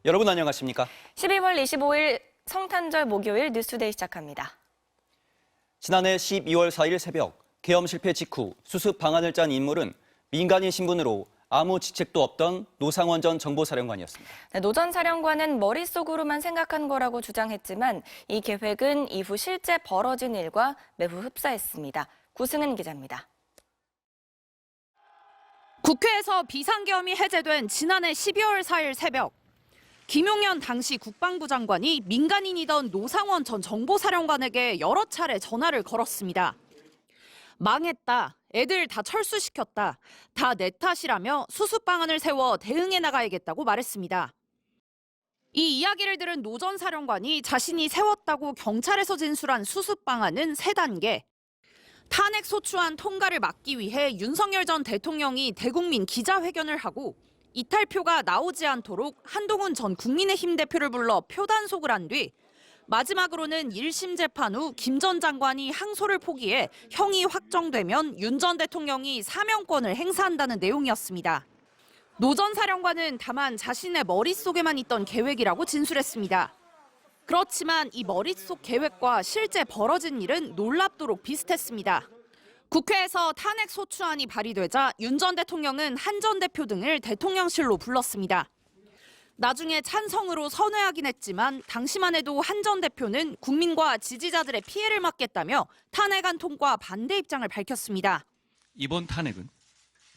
여러분 안녕하십니까? 12월 25일 성탄절 목요일 뉴스데이 시작합니다. 지난해 12월 4일 새벽 계엄 실패 직후 수습 방안을 짠 인물은 민간인 신분으로 아무 직책도 없던 노상원 전 정보사령관이었습니다. 노 전 사령관은 머릿속으로만 생각한 거라고 주장했지만 이 계획은 이후 실제 벌어진 일과 매우 흡사했습니다. 구승은 기자입니다. 국회에서 비상계엄이 해제된 지난해 12월 4일 새벽, 김용현 당시 국방부 장관이 민간인이던 노상원 전 정보사령관에게 여러 차례 전화를 걸었습니다. 망했다. 애들 다 철수시켰다. 다 내 탓이라며 수습 방안을 세워 대응해 나가야겠다고 말했습니다. 이 이야기를 들은 노 전 사령관이 자신이 세웠다고 경찰에서 진술한 수습 방안은 3단계. 탄핵 소추안 통과를 막기 위해 윤석열 전 대통령이 대국민 기자회견을 하고 이탈표가 나오지 않도록 한동훈 전 국민의힘 대표를 불러 표단속을 한 뒤 마지막으로는 1심 재판 후 김 전 장관이 항소를 포기해 형이 확정되면 윤 전 대통령이 사면권을 행사한다는 내용이었습니다. 노 전 사령관은 다만 자신의 머릿속에만 있던 계획이라고 진술했습니다. 그렇지만 이 머릿속 계획과 실제 벌어진 일은 놀랍도록 비슷했습니다. 국회에서 탄핵 소추안이 발의되자 윤 전 대통령은 한 전 대표 등을 대통령실로 불렀습니다. 나중에 찬성으로 선회하긴 했지만 당시만 해도 한 전 대표는 국민과 지지자들의 피해를 막겠다며 탄핵안 통과 반대 입장을 밝혔습니다. 이번 탄핵은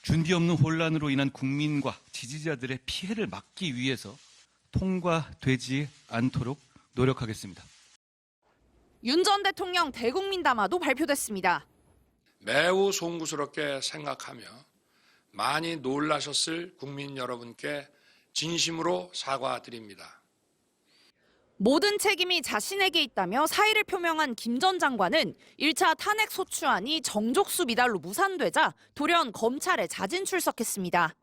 준비 없는 혼란으로 인한 국민과 지지자들의 피해를 막기 위해서 통과되지 않도록 노력하겠습니다. 윤 전 대통령 대국민 담화도 발표됐습니다. 매우 송구스럽게 생각하며 많이 놀라셨을 국민 여러분께 진심으로 사과드립니다. 모든 책임이 자신에게 있다며 사의를 표명한 김 전 장관은 1차 탄핵 소추안이 정족수 미달로 무산되자 돌연 검찰에 자진 출석했습니다.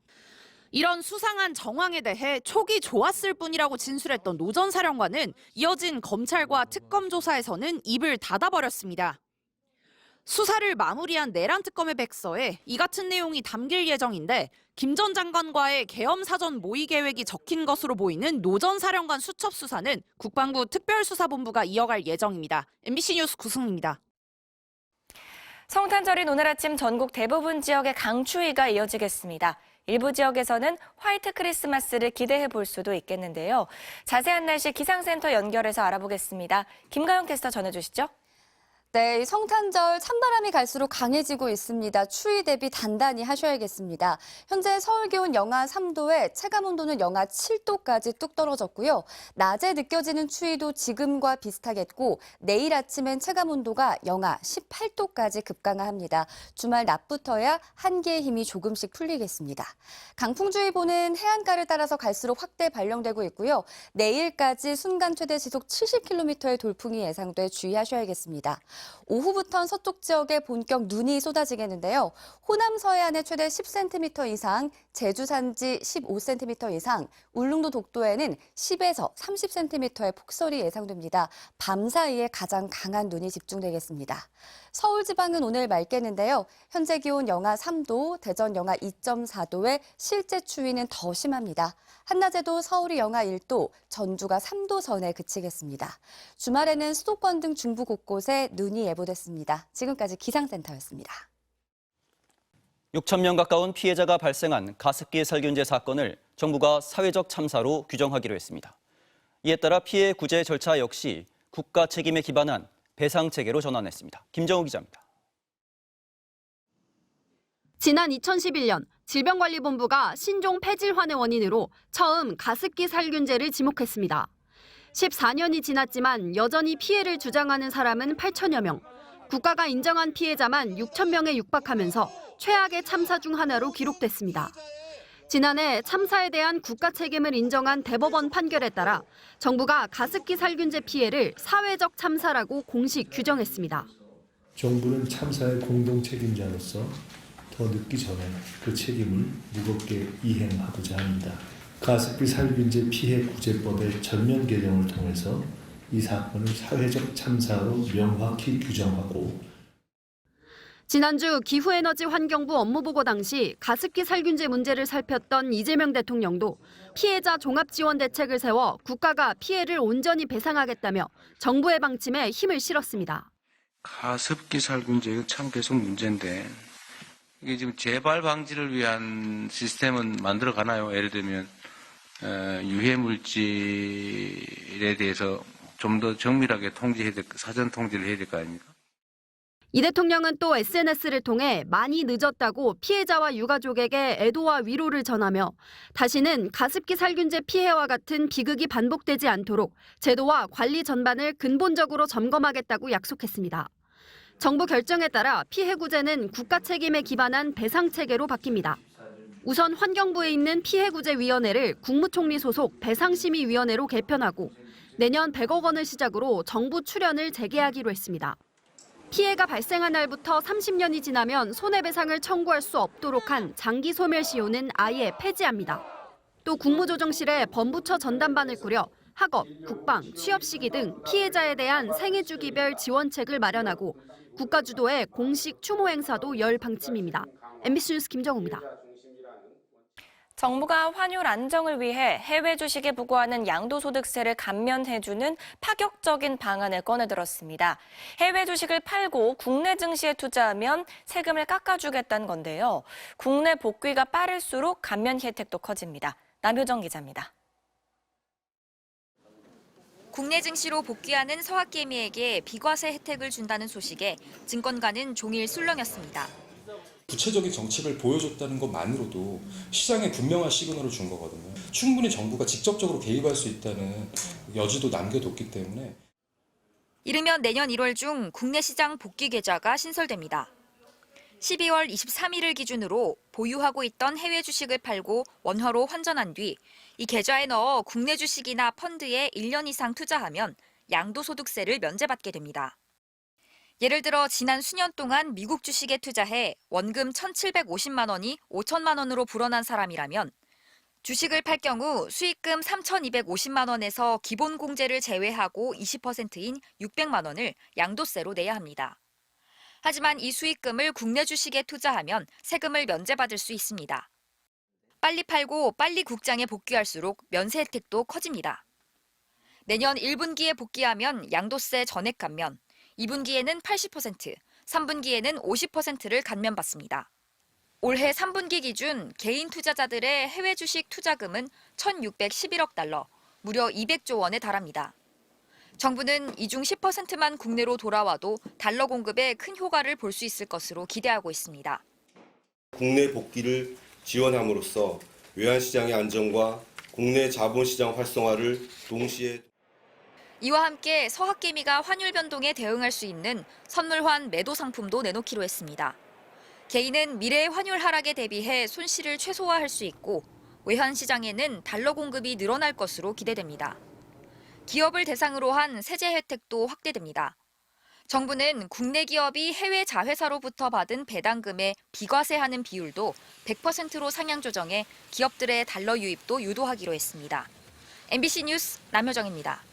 이런 수상한 정황에 대해 촉이 좋았을 뿐이라고 진술했던 노 전 사령관은 이어진 검찰과 특검 조사에서는 입을 닫아버렸습니다. 수사를 마무리한 내란 특검의 백서에 이 같은 내용이 담길 예정인데 김 전 장관과의 계엄 사전 모의 계획이 적힌 것으로 보이는 노 전 사령관 수첩 수사는 국방부 특별수사본부가 이어갈 예정입니다. MBC 뉴스 구승입니다. 성탄절인 오늘 아침 전국 대부분 지역에 강추위가 이어지겠습니다. 일부 지역에서는 화이트 크리스마스를 기대해 볼 수도 있겠는데요. 자세한 날씨 기상센터 연결해서 알아보겠습니다. 김가영 캐스터 전해주시죠. 네, 성탄절 찬바람이 갈수록 강해지고 있습니다. 추위 대비 단단히 하셔야겠습니다. 현재 서울 기온 영하 3도에 체감온도는 영하 7도까지 뚝 떨어졌고요. 낮에 느껴지는 추위도 지금과 비슷하겠고 내일 아침엔 체감온도가 영하 18도까지 급강하합니다. 주말 낮부터야 한기의 힘이 조금씩 풀리겠습니다. 강풍주의보는 해안가를 따라서 갈수록 확대 발령되고 있고요. 내일까지 순간 최대 시속 70km의 돌풍이 예상돼 주의하셔야겠습니다. 오후부터는 서쪽 지역에 본격 눈이 쏟아지겠는데요. 호남 서해안에 최대 10cm 이상, 제주 산지 15cm 이상, 울릉도 독도에는 10에서 30cm의 폭설이 예상됩니다. 밤 사이에 가장 강한 눈이 집중되겠습니다. 서울 지방은 오늘 맑겠는데요. 현재 기온 영하 3도, 대전 영하 2.4도에 실제 추위는 더 심합니다. 한낮에도 서울이 영하 1도, 전주가 3도 선에 그치겠습니다. 주말에는 수도권 등 중부 곳곳에 눈이 예보됐습니다. 지금까지 기상센터였습니다. 6천 명 가까운 피해자가 발생한 가습기 살균제 사건을 정부가 사회적 참사로 규정하기로 했습니다. 이에 따라 피해 구제 절차 역시 국가 책임에 기반한 배상 체계로 전환했습니다. 김정우 기자입니다. 지난 2011년 질병관리본부가 신종 폐질환의 원인으로 처음 가습기 살균제를 지목했습니다. 14년이 지났지만 여전히 피해를 주장하는 사람은 8천여 명, 국가가 인정한 피해자만 6천 명에 육박하면서 최악의 참사 중 하나로 기록됐습니다. 지난해 참사에 대한 국가 책임을 인정한 대법원 판결에 따라 정부가 가습기 살균제 피해를 사회적 참사라고 공식 규정했습니다. 정부는 참사의 공동 책임자로서 더 늦기 전에 그 책임을 무겁게 이행하고자 합니다. 가습기 살균제 피해 구제법의 전면 개정을 통해서 이 사건을 사회적 참사로 명확히 규정하고 지난주 기후에너지 환경부 업무보고 당시 가습기 살균제 문제를 살폈던 이재명 대통령도 피해자 종합지원 대책을 세워 국가가 피해를 온전히 배상하겠다며 정부의 방침에 힘을 실었습니다. 가습기 살균제 이거 참 계속 문제인데 이게 지금 재발 방지를 위한 시스템은 만들어 가나요? 예를 들면 유해 물질에 대해서 좀 더 정밀하게 사전 통제를 해야 될 거 아닙니까? 이 대통령은 또 SNS를 통해 많이 늦었다고 피해자와 유가족에게 애도와 위로를 전하며 다시는 가습기 살균제 피해와 같은 비극이 반복되지 않도록 제도와 관리 전반을 근본적으로 점검하겠다고 약속했습니다. 정부 결정에 따라 피해 구제는 국가 책임에 기반한 배상 체계로 바뀝니다. 우선 환경부에 있는 피해구제위원회를 국무총리 소속 배상심의위원회로 개편하고 내년 100억 원을 시작으로 정부 출연을 재개하기로 했습니다. 피해가 발생한 날부터 30년이 지나면 손해배상을 청구할 수 없도록 한 장기 소멸시효는 아예 폐지합니다. 또 국무조정실에 범부처 전담반을 꾸려 학업, 국방, 취업 시기 등 피해자에 대한 생애주기별 지원책을 마련하고 국가 주도의 공식 추모 행사도 열 방침입니다. MBC 뉴스 김정우입니다. 정부가 환율 안정을 위해 해외 주식에 부과하는 양도소득세를 감면해주는 파격적인 방안을 꺼내들었습니다. 해외 주식을 팔고 국내 증시에 투자하면 세금을 깎아주겠다는 건데요. 국내 복귀가 빠를수록 감면 혜택도 커집니다. 남효정 기자입니다. 국내 증시로 복귀하는 서학개미에게 비과세 혜택을 준다는 소식에 증권가는 종일 술렁였습니다. 구체적인 정책을 보여줬다는 것만으로도 시장에 분명한 시그널을 준 거거든요. 충분히 정부가 직접적으로 개입할 수 있다는 여지도 남겨뒀기 때문에. 이르면 내년 1월 중 국내 시장 복귀 계좌가 신설됩니다. 12월 23일을 기준으로 보유하고 있던 해외 주식을 팔고 원화로 환전한 뒤 이 계좌에 넣어 국내 주식이나 펀드에 1년 이상 투자하면 양도소득세를 면제받게 됩니다. 예를 들어 지난 수년 동안 미국 주식에 투자해 원금 1,750만 원이 5천만 원으로 불어난 사람이라면 주식을 팔 경우 수익금 3,250만 원에서 기본 공제를 제외하고 20%인 600만 원을 양도세로 내야 합니다. 하지만 이 수익금을 국내 주식에 투자하면 세금을 면제받을 수 있습니다. 빨리 팔고 빨리 국장에 복귀할수록 면세 혜택도 커집니다. 내년 1분기에 복귀하면 양도세 전액 감면, 2분기에는 80%, 3분기에는 50%를 감면받습니다. 올해 3분기 기준 개인 투자자들의 해외 주식 투자금은 1,611억 달러, 무려 200조 원에 달합니다. 정부는 이 중 10%만 국내로 돌아와도 달러 공급에 큰 효과를 볼 수 있을 것으로 기대하고 있습니다. 국내 복귀를 지원함으로써 외환시장의 안정과 국내 자본시장 활성화를 동시에 이와 함께 서학개미가 환율 변동에 대응할 수 있는 선물환 매도 상품도 내놓기로 했습니다. 개인은 미래의 환율 하락에 대비해 손실을 최소화할 수 있고 외환 시장에는 달러 공급이 늘어날 것으로 기대됩니다. 기업을 대상으로 한 세제 혜택도 확대됩니다. 정부는 국내 기업이 해외 자회사로부터 받은 배당금에 비과세하는 비율도 100%로 상향 조정해 기업들의 달러 유입도 유도하기로 했습니다. MBC 뉴스 남효정입니다.